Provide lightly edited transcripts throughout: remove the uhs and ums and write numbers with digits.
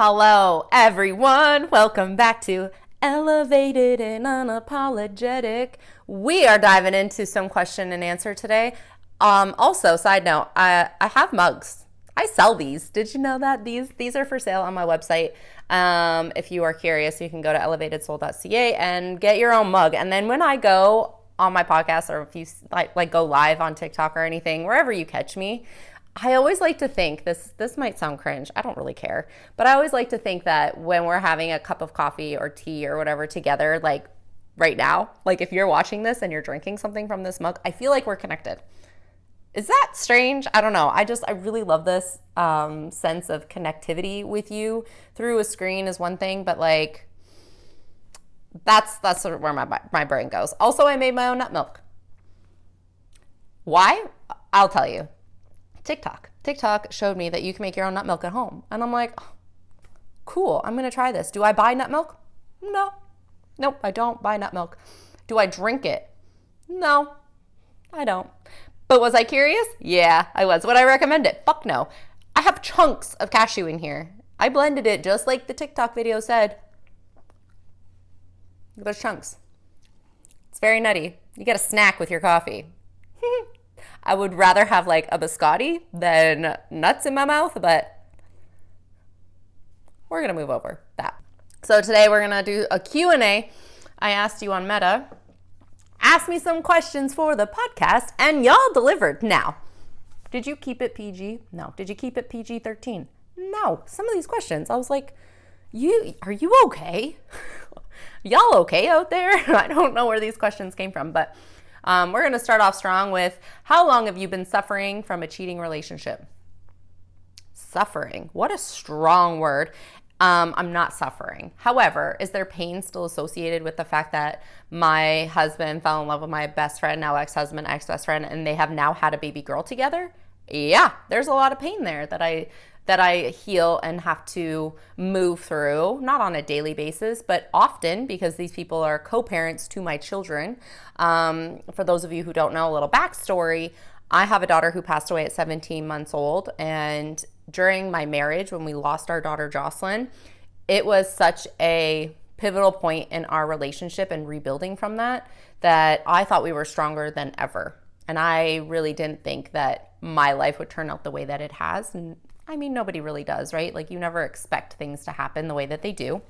Hello, everyone. Welcome back to Elevated and Unapologetic. We are diving into some question and answer today. Also, side note, I have mugs. I sell these. Did you know that these are for sale on my website? If you are curious, you can go to elevatedsoul.ca and get your own mug. And then when I go on my podcast, or if you like go live on TikTok or anything, wherever you catch me, I always like to think, this might sound cringe, I don't really care, but I always like to think that when we're having a cup of coffee or tea or whatever together, like right now, like if you're watching this and you're drinking something from this mug, I feel like we're connected. Is that strange? I don't know. I really love this sense of connectivity with you. Through a screen is one thing, but like that's sort of where my brain goes. Also, I made my own nut milk. Why? I'll tell you. TikTok showed me that you can make your own nut milk at home. And I'm like, oh, cool, I'm gonna try this. Do I buy nut milk? No. Nope, I don't buy nut milk. Do I drink it? No, I don't. But was I curious? Yeah, I was. Would I recommend it? Fuck no. I have chunks of cashew in here. I blended it just like the TikTok video said. There's chunks. It's very nutty. You get a snack with your coffee. I would rather have like a biscotti than nuts in my mouth, but we're going to move over that. So today we're going to do a Q&A. I asked you on Meta, ask me some questions for the podcast, and y'all delivered. Now, did you keep it PG? No. Did you keep it PG-13? No. Some of these questions, I was like, are you okay? Y'all okay out there? I don't know where these questions came from, but we're going to start off strong with, how long have you been suffering from a cheating relationship? Suffering. What a strong word. I'm not suffering. However, is there pain still associated with the fact that my husband fell in love with my best friend, now ex-husband, ex-best friend, and they have now had a baby girl together? Yeah, there's a lot of pain there that I heal and have to move through, not on a daily basis, but often, because these people are co-parents to my children. For those of you who don't know, a little backstory, I have a daughter who passed away at 17 months old, and during my marriage, when we lost our daughter Jocelyn, it was such a pivotal point in our relationship and rebuilding from that I thought we were stronger than ever. And I really didn't think that my life would turn out the way that it has. And I mean, nobody really does, right? Like, you never expect things to happen the way that they do.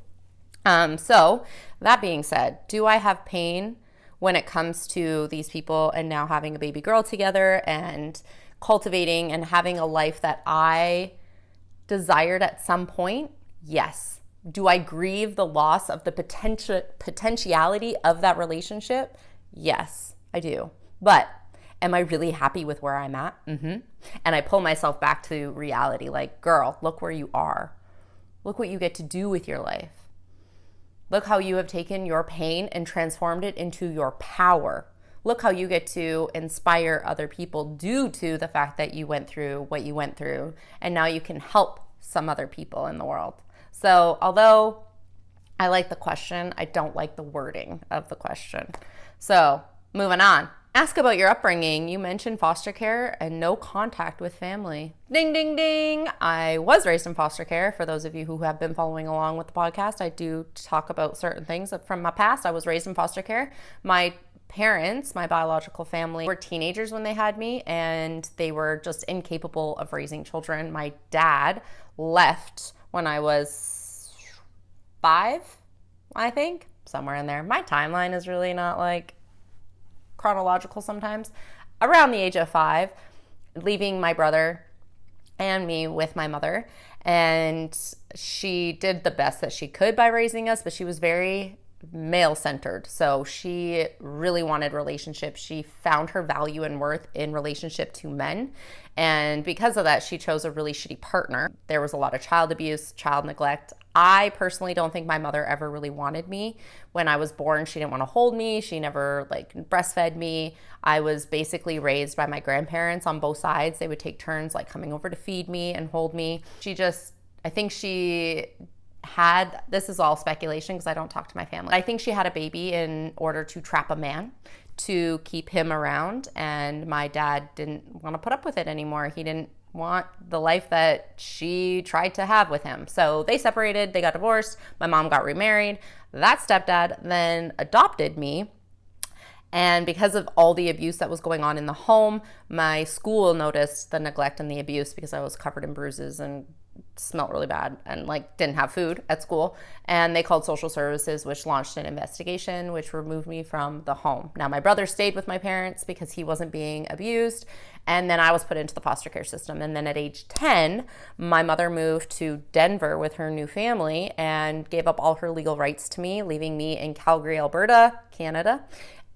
So that being said, do I have pain when it comes to these people and now having a baby girl together and cultivating and having a life that I desired at some point? Yes. Do I grieve the loss of the potentiality of that relationship? Yes, I do. But am I really happy with where I'm at? Mm-hmm. And I pull myself back to reality, like, girl, look where you are. Look what you get to do with your life. Look how you have taken your pain and transformed it into your power. Look how you get to inspire other people due to the fact that you went through what you went through, and now you can help some other people in the world. So although I like the question, I don't like the wording of the question. So moving on. Ask about your upbringing. You mentioned foster care and no contact with family. Ding, ding, ding. I was raised in foster care. For those of you who have been following along with the podcast, I do talk about certain things from my past. I was raised in foster care. My parents, my biological family, were teenagers when they had me, and they were just incapable of raising children. My dad left when I was 5, I think, somewhere in there. My timeline is really not like chronological sometimes. Around the age of 5, leaving my brother and me with my mother, and she did the best that she could by raising us, but she was very male-centered. So she really wanted relationships. She found her value and worth in relationship to men. And because of that, she chose a really shitty partner. There was a lot of child abuse, child neglect. I personally don't think my mother ever really wanted me. When I was born, she didn't want to hold me. She never breastfed me. I was basically raised by my grandparents on both sides. They would take turns coming over to feed me and hold me. I think she had, this is all speculation because I don't talk to my family, I think she had a baby in order to trap a man, to keep him around, and my dad didn't want to put up with it anymore. He didn't want the life that she tried to have with him. So they separated, they got divorced, my mom got remarried. That stepdad then adopted me. And because of all the abuse that was going on in the home, my school noticed the neglect and the abuse because I was covered in bruises and smelled really bad and like didn't have food at school. And they called social services, which launched an investigation, which removed me from the home. Now, my brother stayed with my parents because he wasn't being abused. And then I was put into the foster care system. And then at age 10, my mother moved to Denver with her new family and gave up all her legal rights to me, leaving me in Calgary, Alberta, Canada.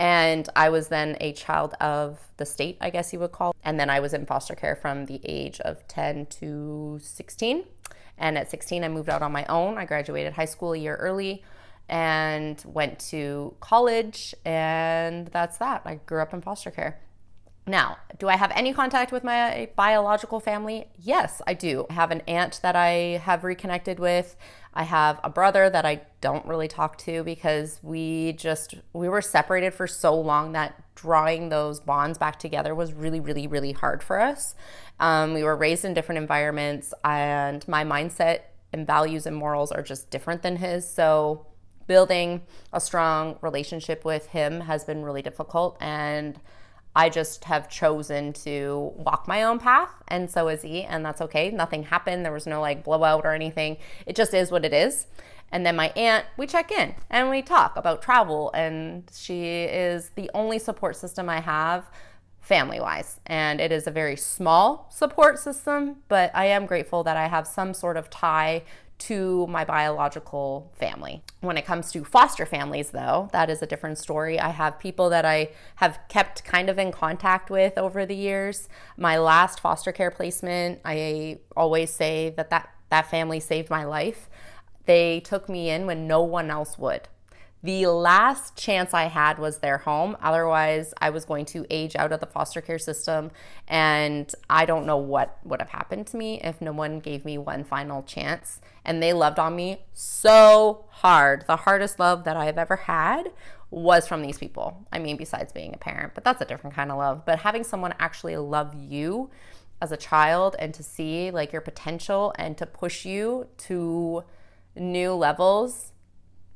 And I was then a child of the state, I guess you would call it. And then I was in foster care from the age of 10 to 16. And at 16, I moved out on my own. I graduated high school a year early and went to college. And that's that. I grew up in foster care. Now, do I have any contact with my biological family? Yes, I do. I have an aunt that I have reconnected with. I have a brother that I don't really talk to because we were separated for so long that drawing those bonds back together was really, really, really hard for us. We were raised in different environments, and my mindset and values and morals are just different than his. So building a strong relationship with him has been really difficult, and I just have chosen to walk my own path, and so is he, and that's okay. Nothing happened. There was no like blowout or anything. It just is what it is. And then my aunt, we check in and we talk about travel, and she is the only support system I have family-wise. And it is a very small support system, but I am grateful that I have some sort of tie to my biological family. When it comes to foster families, though, that is a different story. I have people that I have kept kind of in contact with over the years. My last foster care placement, I always say that family saved my life. They took me in when no one else would. The last chance I had was their home. Otherwise, I was going to age out of the foster care system, and I don't know what would have happened to me if no one gave me one final chance. And they loved on me so hard. The hardest love that I've ever had was from these people. I mean, besides being a parent, but that's a different kind of love. But having someone actually love you as a child and to see like your potential and to push you to new levels,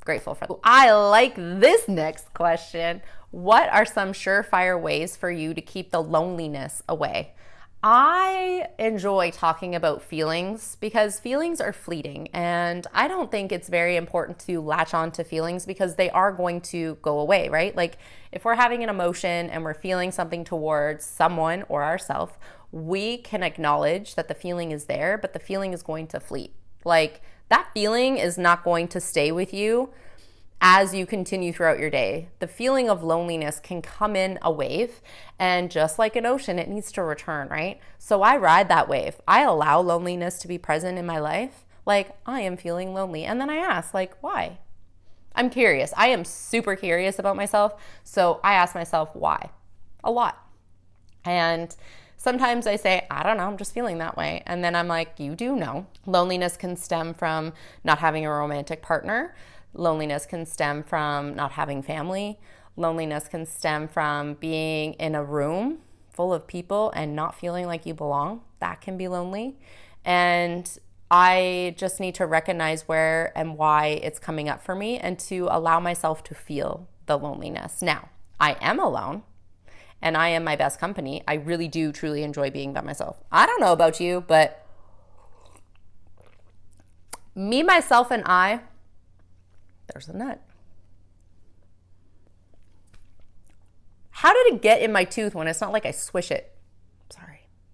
grateful for that. I like this next question. What are some surefire ways for you to keep the loneliness away? I enjoy talking about feelings because feelings are fleeting, and I don't think it's very important to latch on to feelings because they are going to go away, right? Like if we're having an emotion and we're feeling something towards someone or ourselves, we can acknowledge that the feeling is there, but the feeling is going to fleet. Like that feeling is not going to stay with you as you continue throughout your day. The feeling of loneliness can come in a wave, and just like an ocean, it needs to return, right? So I ride that wave. I allow loneliness to be present in my life. Like, I am feeling lonely. And then I ask, like, why? I'm curious. I am super curious about myself. So I ask myself, why? A lot. And sometimes I say, I don't know, I'm just feeling that way. And then I'm like, you do know. Loneliness can stem from not having a romantic partner. Loneliness can stem from not having family. Loneliness can stem from being in a room full of people and not feeling like you belong. That can be lonely. And I just need to recognize where and why it's coming up for me and to allow myself to feel the loneliness. Now, I am alone and I am my best company. I really do truly enjoy being by myself. I don't know about you, but me, myself, and I, there's a nut. How did it get in my tooth when it's not like I swish it?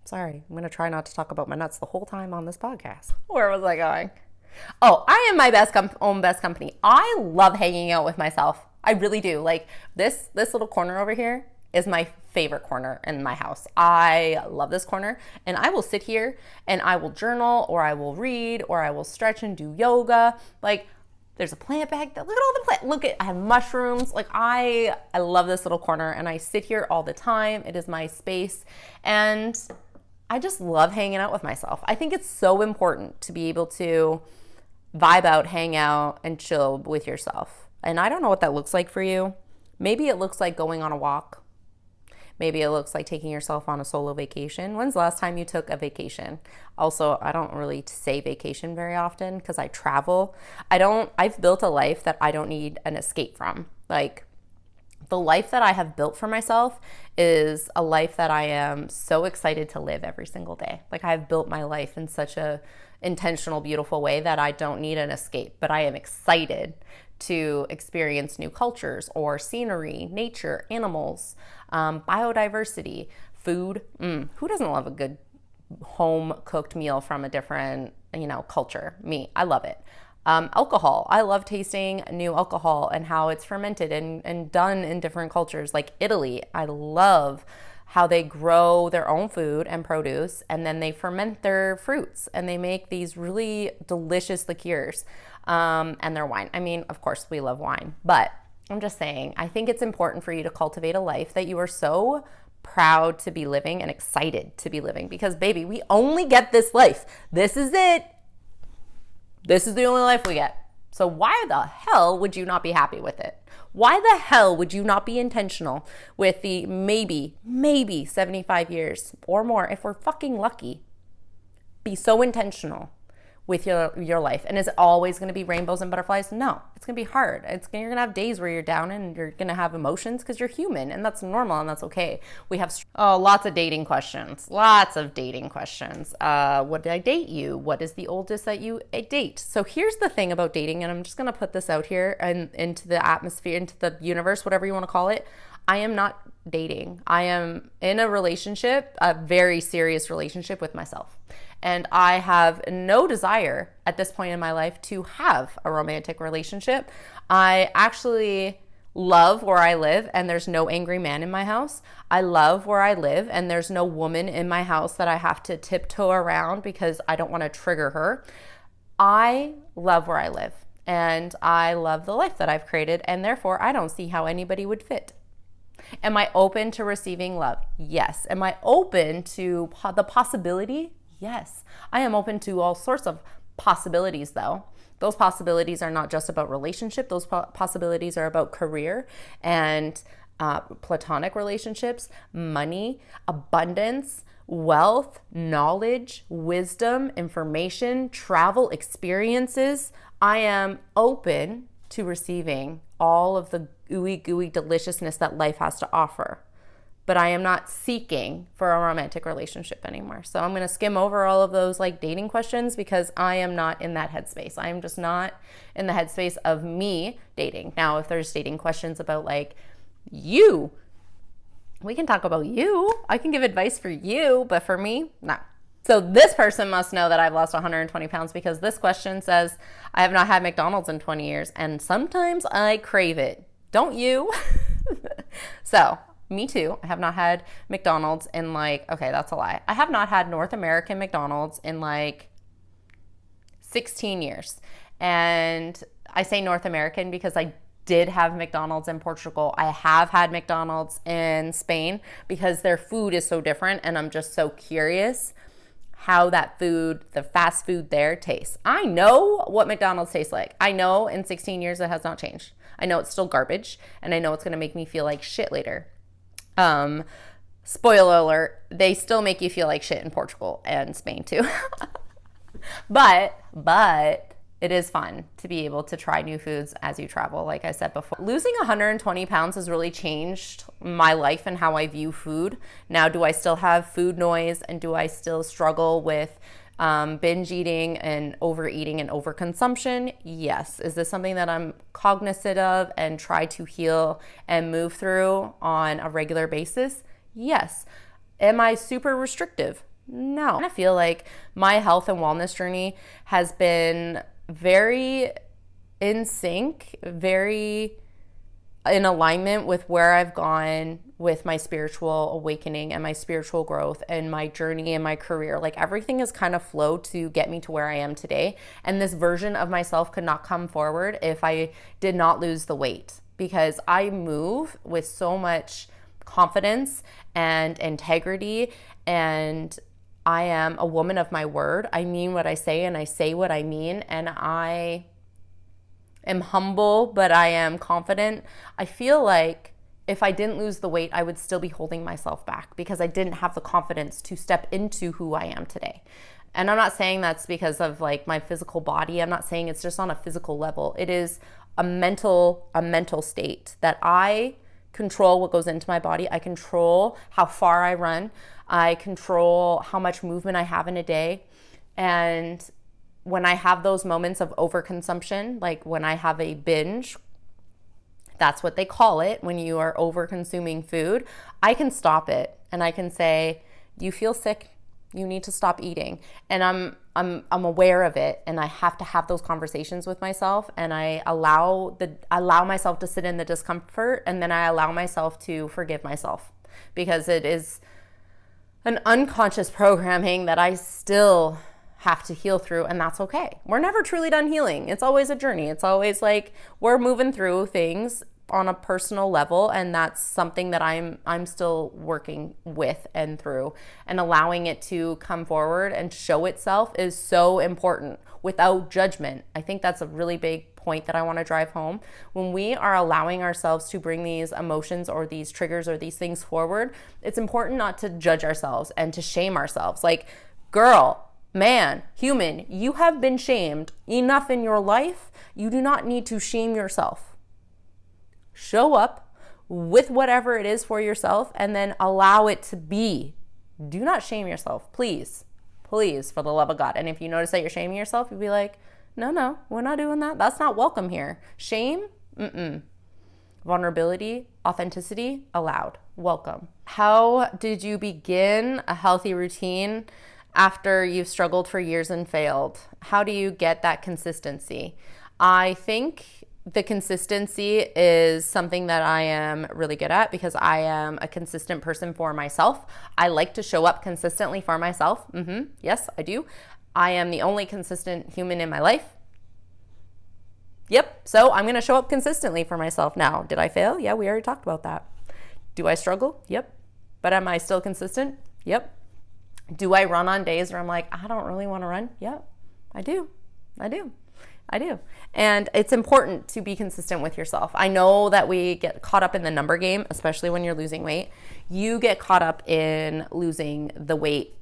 Sorry. I'm going to try not to talk about my nuts the whole time on this podcast. Where was I going? Oh, I am my own best company. I love hanging out with myself. I really do. Like this little corner over here is my favorite corner in my house. I love this corner, and I will sit here and I will journal, or I will read, or I will stretch and do yoga. Like, there's a plant back there. Look at all the plants. I have mushrooms. Like I love this little corner, and I sit here all the time. It is my space, and I just love hanging out with myself. I think it's so important to be able to vibe out, hang out, and chill with yourself. And I don't know what that looks like for you. Maybe it looks like going on a walk. Maybe it looks like taking yourself on a solo vacation. When's the last time you took a vacation? Also, I don't really say vacation very often because I travel. I've built a life that I don't need an escape from. Like, the life that I have built for myself is a life that I am so excited to live every single day. Like, I've built my life in such a intentional, beautiful way that I don't need an escape, but I am excited to experience new cultures or scenery, nature, animals, biodiversity, food. Who doesn't love a good home cooked meal from a different, culture? Me, I love it. Alcohol. I love tasting new alcohol and how it's fermented and done in different cultures. Like Italy, I love how they grow their own food and produce, and then they ferment their fruits and they make these really delicious liqueurs and their wine. I mean, of course, we love wine, but I'm just saying, I think it's important for you to cultivate a life that you are so proud to be living and excited to be living, because baby, we only get this life. This is it. This is the only life we get. So why the hell would you not be happy with it? Why the hell would you not be intentional with the maybe 75 years or more, if we're fucking lucky? Be so intentional with your life. And is it always going to be rainbows and butterflies? No, it's going to be hard. You're going to have days where you're down and you're going to have emotions because you're human, and that's normal and that's okay. We have lots of dating questions. What did I date you? What is the oldest that you date? So here's the thing about dating, and I'm just going to put this out here and into the atmosphere, into the universe, whatever you want to call it. I am not dating. I am in a relationship, a very serious relationship with myself. And I have no desire at this point in my life to have a romantic relationship. I actually love where I live, and there's no angry man in my house. I love where I live, and there's no woman in my house that I have to tiptoe around because I don't want to trigger her. I love where I live, and I love the life that I've created, and therefore I don't see how anybody would fit. Am I open to receiving love? Yes. Am I open to the possibility? Yes. I am open to all sorts of possibilities, though. Those possibilities are not just about relationship. Those possibilities are about career and platonic relationships, money, abundance, wealth, knowledge, wisdom, information, travel, experiences. I am open to receiving all of the ooey gooey deliciousness that life has to offer. But I am not seeking for a romantic relationship anymore. So I'm going to skim over all of those like dating questions because I am not in that headspace. I am just not in the headspace of me dating. Now, if there's dating questions about like you, we can talk about you. I can give advice for you, but for me, no. So this person must know that I've lost 120 pounds because this question says, I have not had McDonald's in 20 years and sometimes I crave it. Don't you? So me too. I have not had McDonald's in okay, that's a lie. I have not had North American McDonald's in 16 years. And I say North American because I did have McDonald's in Portugal. I have had McDonald's in Spain because their food is so different, and I'm just so curious how that food, the fast food there, tastes. I know what McDonald's tastes like. I know in 16 years it has not changed. I know it's still garbage, and I know it's going to make me feel like shit later. Spoiler alert, they still make you feel like shit in Portugal and Spain too. But it is fun to be able to try new foods as you travel. Like I said before, losing 120 pounds has really changed my life and how I view food. Now, do I still have food noise, and do I still struggle with binge eating and overeating and overconsumption? Yes. Is this something that I'm cognizant of and try to heal and move through on a regular basis? Yes. Am I super restrictive? No. I feel like my health and wellness journey has been very in sync, very in alignment with where I've gone with my spiritual awakening and my spiritual growth and my journey and my career. Like everything has kind of flowed to get me to where I am today. And this version of myself could not come forward if I did not lose the weight, because I move with so much confidence and integrity, and I am a woman of my word. I mean what I say and I say what I mean, and I am humble, but I am confident. I feel like if I didn't lose the weight, I would still be holding myself back because I didn't have the confidence to step into who I am today. And I'm not saying that's because of like my physical body. I'm not saying it's just on a physical level. It is a mental state that I control what goes into my body. I control how far I run. I control how much movement I have in a day. And when I have those moments of overconsumption, like when I have a binge, that's what they call it, when you are over consuming food, I can stop it and I can say, you feel sick, you need to stop eating. And I'm aware of it, and I have to have those conversations with myself, and I allow myself to sit in the discomfort, and then I allow myself to forgive myself, because it is an unconscious programming that I still have to heal through, and that's okay. We're never truly done healing. It's always a journey. It's always like we're moving through things on a personal level, and that's something that I'm still working with and through, and allowing it to come forward and show itself is so important without judgment. I think that's a really big point that I want to drive home. When we are allowing ourselves to bring these emotions or these triggers or these things forward, it's important not to judge ourselves and to shame ourselves. Like, girl, man, human, you have been shamed enough in your life. You do not need to shame yourself. Show up with whatever it is for yourself, and then allow it to be. Do not shame yourself, please, for the love of God. And if you notice that you're shaming yourself, you'll be like, no, we're not doing that. That's not welcome here. Shame, vulnerability, authenticity, allowed, welcome. How did you begin a healthy routine after you've struggled for years and failed? How do you get that consistency? I think the consistency is something that I am really good at, because I am a consistent person for myself. I like to show up consistently for myself. Yes, I do. I am the only consistent human in my life. Yep. So I'm going to show up consistently for myself. Now, did I fail? Yeah, we already talked about that. Do I struggle? Yep. But am I still consistent? Yep. Do I run on days where I'm like, I don't really want to run? Yep. I do. And it's important to be consistent with yourself. I know that we get caught up in the number game, especially when you're losing weight. You get caught up in losing the weight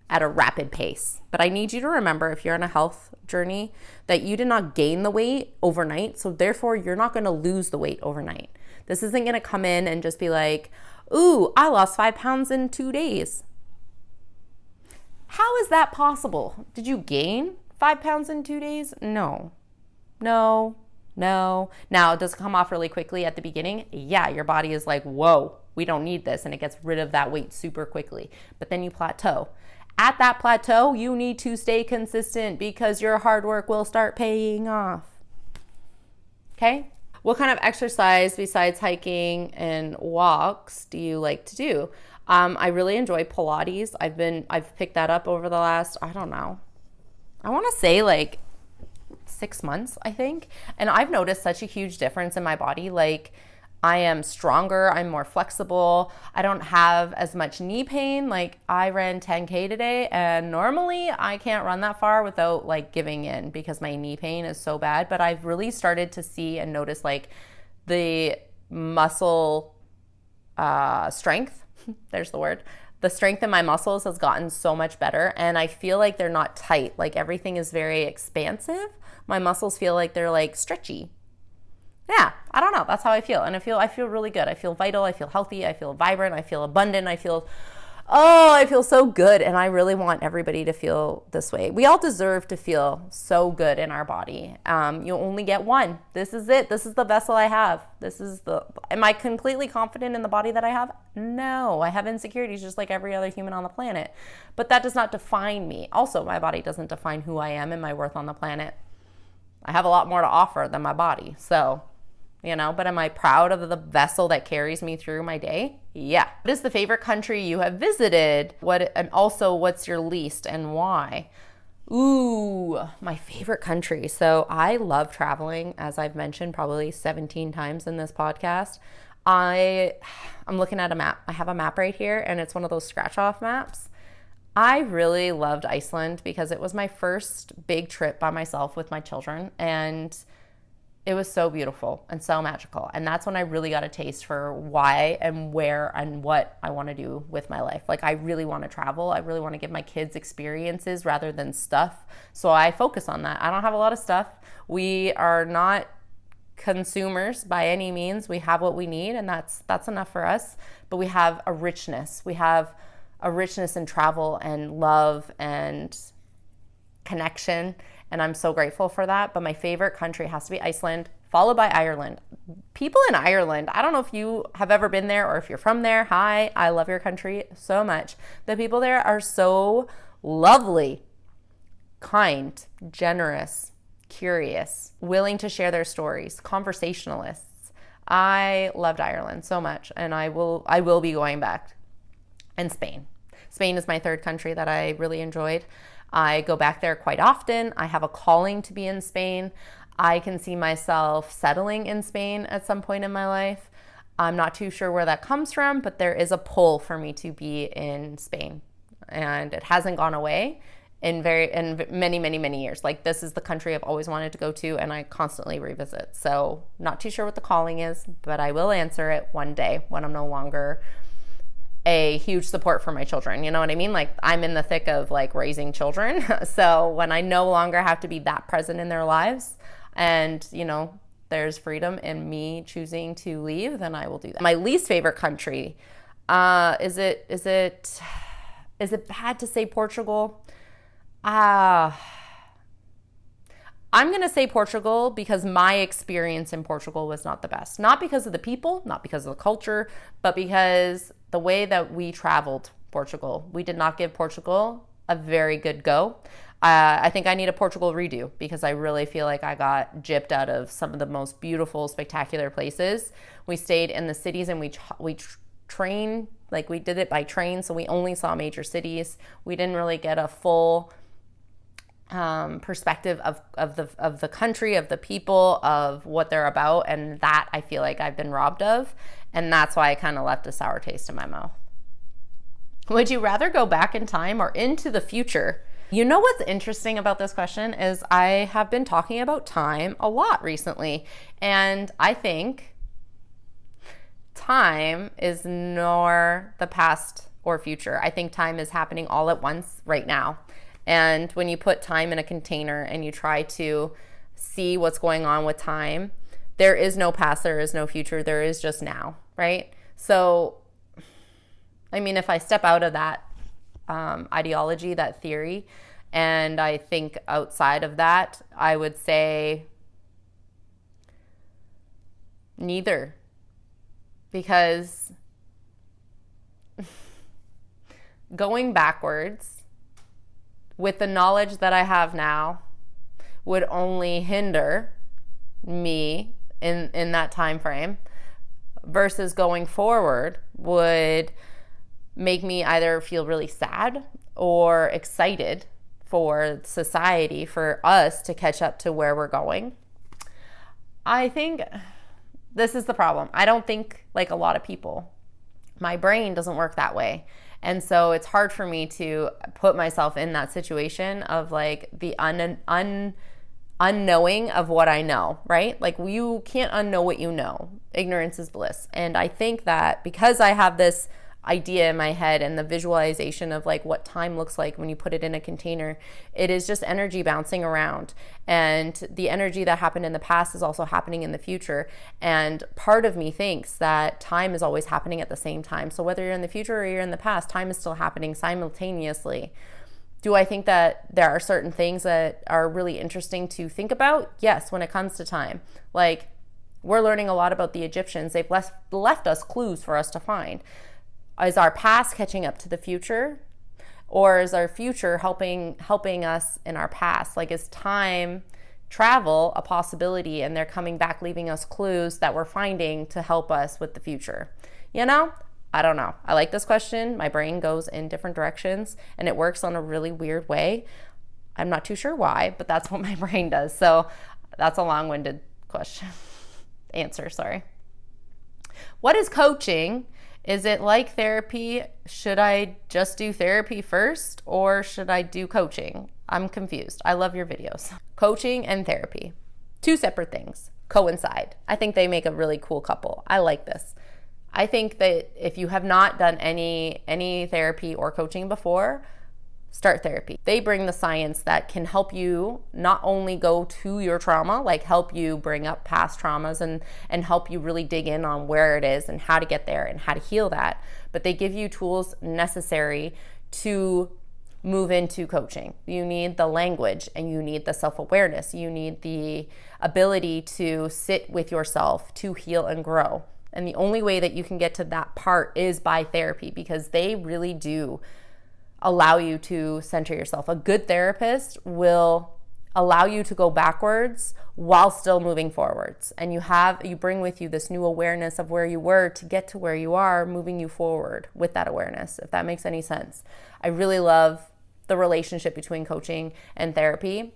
at a rapid pace. But I need you to remember, if you're on a health journey, that you did not gain the weight overnight. So therefore, you're not going to lose the weight overnight. This isn't going to come in and just be like, ooh, I lost 5 pounds in 2 days. How is that possible? Did you gain 5 pounds in 2 days? No. Now, does it come off really quickly at the beginning? Yeah, your body is like, whoa, we don't need this. And it gets rid of that weight super quickly. But then you plateau. At that plateau, you need to stay consistent, because your hard work will start paying off. Okay? What kind of exercise besides hiking and walks do you like to do? I really enjoy Pilates. I've picked that up over the last, I want to say like 6 months, I think. And I've noticed such a huge difference in my body. Like, I am stronger, I'm more flexible, I don't have as much knee pain. Like, I ran 10K today, and normally I can't run that far without like giving in, because my knee pain is so bad. But I've really started to see and notice like the muscle strength, there's the word. The strength in my muscles has gotten so much better, and I feel like they're not tight. Like, everything is very expansive. My muscles feel like they're like stretchy. Yeah, I don't know. That's how I feel. And I feel really good. I feel vital. I feel healthy. I feel vibrant. I feel abundant. I feel so good. And I really want everybody to feel this way. We all deserve to feel so good in our body. You only get one. This is it. This is the vessel I have. Am I completely confident in the body that I have? No, I have insecurities just like every other human on the planet. But that does not define me. Also, my body doesn't define who I am and my worth on the planet. I have a lot more to offer than my body. So, but am I proud of the vessel that carries me through my day? Yeah. What is the favorite country you have visited? And also, what's your least and why? Ooh, my favorite country. So I love traveling, as I've mentioned probably 17 times in this podcast. I'm looking at a map. I have a map right here, and it's one of those scratch off maps. I really loved Iceland because it was my first big trip by myself with my children, and it was so beautiful and so magical. And that's when I really got a taste for why and where and what I want to do with my life. Like, I really want to travel. I really want to give my kids experiences rather than stuff. So I focus on that. I don't have a lot of stuff. We are not consumers by any means. We have what we need, and that's enough for us. But we have a richness. We have a richness in travel and love and connection, and I'm so grateful for that. But my favorite country has to be Iceland, followed by Ireland. People in Ireland, I don't know if you have ever been there or if you're from there. Hi, I love your country so much. The people there are so lovely, kind, generous, curious, willing to share their stories, conversationalists. I loved Ireland so much, and I will be going back. And Spain. Spain is my third country that I really enjoyed. I go back there quite often. I have a calling to be in Spain. I can see myself settling in Spain at some point in my life. I'm not too sure where that comes from, but there is a pull for me to be in Spain, and it hasn't gone away in many years. Like, this is the country I've always wanted to go to, and I constantly revisit. So not too sure what the calling is, but I will answer it one day when I'm no longer a huge support for my children. You know what I mean? Like, I'm in the thick of like raising children. So when I no longer have to be that present in their lives, and you know, there's freedom in me choosing to leave, then I will do that. My least favorite country, is it bad to say Portugal? I'm going to say Portugal because my experience in Portugal was not the best. Not because of the people, not because of the culture, but because the way that we traveled Portugal. We did not give Portugal a very good go. I think I need a Portugal redo because I really feel like I got gypped out of some of the most beautiful, spectacular places. We stayed in the cities, and we trained, like we did it by train, so we only saw major cities. We didn't really get a full perspective of the country, of the people, of what they're about, and that I feel like I've been robbed of, and that's why I kind of left a sour taste in my mouth. Would you rather go back in time or into the future? You know what's interesting about this question is I have been talking about time a lot recently, and I think time is nor the past or future. I think time is happening all at once right now. And when you put time in a container and you try to see what's going on with time, there is no past, there is no future, there is just now, right? So, I mean, if I step out of that ideology, that theory, and I think outside of that, I would say neither. Because going backwards with the knowledge that I have now would only hinder me in that time frame, versus going forward would make me either feel really sad or excited for society, for us to catch up to where we're going. I think this is the problem. I don't think like a lot of people. My brain doesn't work that way. And so it's hard for me to put myself in that situation of like the unknowing of what I know, right? Like, you can't unknow what you know. Ignorance is bliss. And I think that because I have this idea in my head and the visualization of like what time looks like when you put it in a container, it is just energy bouncing around, and the energy that happened in the past is also happening in the future. And part of me thinks that time is always happening at the same time. So whether you're in the future or you're in the past, time is still happening simultaneously. Do I think that there are certain things that are really interesting to think about? Yes, when it comes to time. Like, we're learning a lot about the Egyptians. They've left us clues for us to find. Is our past catching up to the future, or is our future helping us in our past? Like, is time travel a possibility, and they're coming back leaving us clues that we're finding to help us with the future? You know, I don't know. I like this question. My brain goes in different directions, and it works on a really weird way. I'm not too sure why, but that's what my brain does. So that's a long-winded question. Answer, sorry. What is coaching? Is it like therapy? Should I just do therapy first, or should I do coaching? I'm confused. I love your videos. Coaching and therapy, Two separate things coincide. I think they make a really cool couple. I like this. I think that if you have not done any therapy or coaching before, start therapy. They bring the science that can help you not only go to your trauma, like help you bring up past traumas and help you really dig in on where it is and how to get there and how to heal that, but they give you tools necessary to move into coaching. You need the language and you need the self-awareness. You need the ability to sit with yourself to heal and grow. And the only way that you can get to that part is by therapy, because they really do allow you to center yourself. A good therapist will allow you to go backwards while still moving forwards. And you bring with you this new awareness of where you were to get to where you are, moving you forward with that awareness, if that makes any sense. I really love the relationship between coaching and therapy.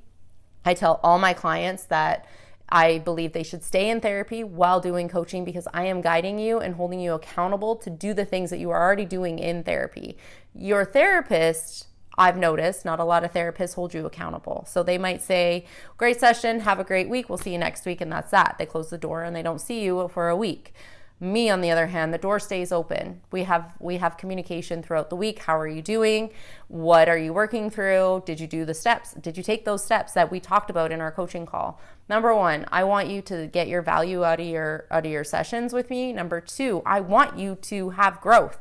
I tell all my clients that I believe they should stay in therapy while doing coaching, because I am guiding you and holding you accountable to do the things that you are already doing in therapy. Your therapist, I've noticed, not a lot of therapists hold you accountable. So they might say, great session, have a great week, we'll see you next week, and that's that. They close the door and they don't see you for a week. Me, on the other hand, the door stays open. We have communication throughout the week. How are you doing? What are you working through? Did you do the steps? Did you take those steps that we talked about in our coaching call? Number one, I want you to get your value out of your sessions with me. Number two, I want you to have growth.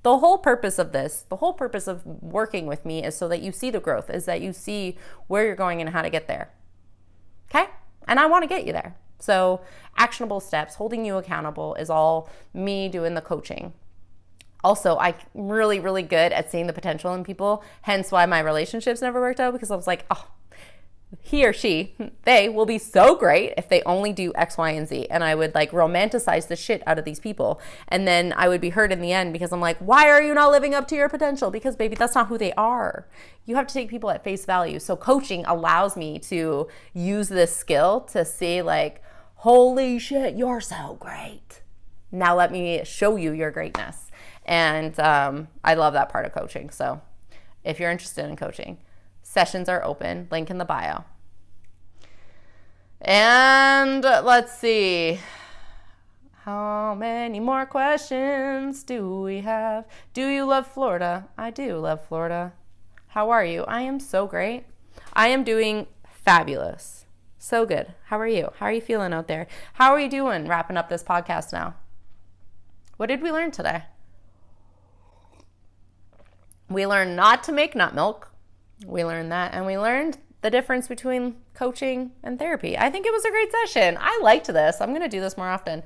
The whole purpose of this, the whole purpose of working with me is so that you see the growth, is that you see where you're going and how to get there. Okay? And I want to get you there. So actionable steps, holding you accountable, is all me doing the coaching. Also, I'm really, really good at seeing the potential in people, hence why my relationships never worked out, because I was like, oh, he or she, they will be so great if they only do X, Y, and Z. And I would like romanticize the shit out of these people. And then I would be hurt in the end, because I'm like, why are you not living up to your potential? Because baby, that's not who they are. You have to take people at face value. So coaching allows me to use this skill to see like, holy shit, you're so great. Now let me show you your greatness. And I love that part of coaching. So if you're interested in coaching, sessions are open, link in the bio. And let's see. How many more questions do we have? Do you love Florida? I do love Florida. How are you? I am so great. I am doing fabulous. So good. How are you? How are you feeling out there? How are you doing wrapping up this podcast now? What did we learn today? We learned not to make nut milk. We learned that, and we learned the difference between coaching and therapy. I think it was a great session. I liked this. I'm going to do this more often.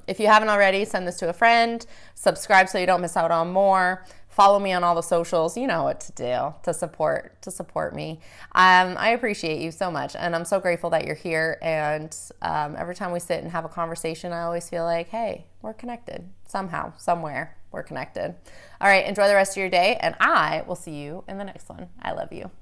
If you haven't already, send this to a friend. Subscribe so you don't miss out on more. Follow me on all the socials. You know what to do to support me. I appreciate you so much, and I'm so grateful that you're here. And every time we sit and have a conversation, I always feel like, hey, we're connected somehow, somewhere. We're connected. All right, enjoy the rest of your day, and I will see you in the next one. I love you.